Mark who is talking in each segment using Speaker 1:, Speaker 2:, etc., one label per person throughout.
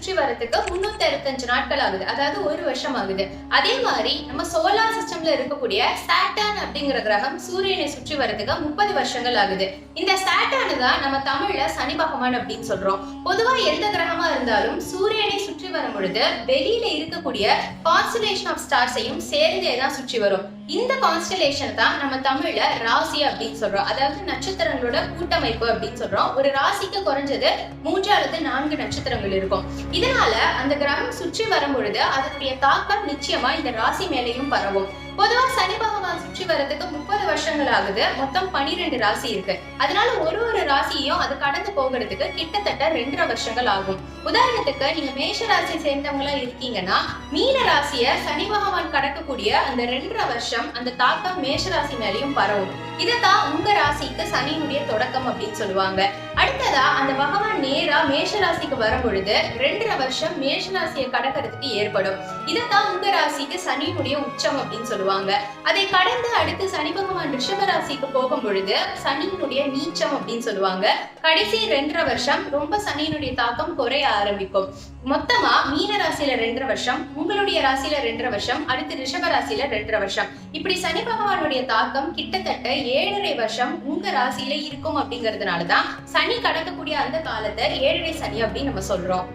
Speaker 1: சுற்றி வரதுக்கு 365 நாட்கள் ஆகுது, அதாவது ஒரு வருஷம் ஆகுது. அதே மாதிரி நம்ம சோலார் சிஸ்டம்ல இருக்கக்கூடிய சாட்டர்ன் அப்படிங்கிற கிரகம் சூரியனை சுற்றி வரதுக்கு 30 வருஷங்கள் ஆகுது. இந்த சாட்டர்ன் தான் நம்ம தமிழ்ல சனி பகவான் அப்படின்னு சொல்றோம். பொதுவா எந்த கிரகமா இருந்தாலும் சூரியனை சுற்றி வரும் பொழுது வெளியில இருக்கக்கூடிய கான்ஸ்டலேஷன் ஆஃப் ஸ்டார்ஸையும் சேர்ந்தே தான் சுற்றி வரும். இந்த கான்ஸ்டலேஷன் தான் நம்ம தமிழ்ல ராசி அப்படின்னு சொல்றோம், அதாவது நட்சத்திரங்களோட கூட்டமைப்பு அப்படின்னு சொல்றோம். ஒரு ராசிக்கு குறைஞ்சது 3 அல்லது 4 நட்சத்திரங்கள் இருக்கும். இதனால அந்த கிரகம் சுற்றி வரும் பொழுது அதனுடைய தாக்கம் நிச்சயமா இந்த ராசி மேலேயும் பரவும். பொதுவா சனி பகவான் சுற்றி வரதுக்கு 30 வருஷங்கள் ஆகுது. மொத்தம் 12 ராசி இருக்கு. அதனால ஒரு ராசியையும் அது கடந்து போகிறதுக்கு கிட்டத்தட்ட 2.5 வருஷங்கள் ஆகும். உதாரணத்துக்கு நீங்க மேஷ ராசியை சேர்ந்தவங்களா இருக்கீங்கன்னா மீன ராசிய சனி பகவான் கடக்கக்கூடிய அந்த 2.5 வருஷம் அந்த தாக்கம் மேஷ ராசி மேலேயும் பரவும். இதத்தான் உங்க ராசிக்கு சனியினுடைய தொடக்கம் அப்படின்னு சொல்லுவாங்க. அடுத்ததா அந்த பகவான் நேரா மேஷ ராசிக்கு வரும் பொழுது 2.5 வருஷம் மேஷ ராசியை கடக்கிறதுக்கு ஏற்படும். இதத்தான் உங்க ராசிக்கு சனியினுடைய உச்சம் அப்படின்னு சொல்லுவாங்க. அதை கடந்து அடுத்து சனி பகவான் ரிஷப ராசிக்கு போகும் பொழுது சனியினுடைய நீச்சம் அப்படின்னு சொல்லுவாங்க. கடைசி 2.5 வருஷம் ரொம்ப சனியினுடைய தாக்கம் குறைய ஆரம்பிக்கும். மொத்தமா மீன ராசியில 2.5 வருஷம், உங்களுடைய ராசியில 2.5 வருஷம், அடுத்து ரிஷப ராசியில 2.5 வருஷம். இப்படி சனி பகவானுடைய தாக்கம் கிட்டத்தட்ட 7.5 வருஷம் உங்க ராசியில இருக்கும். அப்படிங்கிறதுனாலதான் சனி கடக்கக்கூடிய அந்த காலத்தை 7.5 சனி அப்படின்னு நம்ம சொல்றோம்.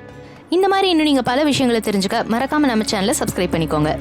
Speaker 2: இந்த மாதிரி இன்னும் நீங்க பல விஷயங்களை தெரிஞ்சுக்க மறக்காம நம்ம சேனலை சப்ஸ்கிரைப் பண்ணிக்கோங்க.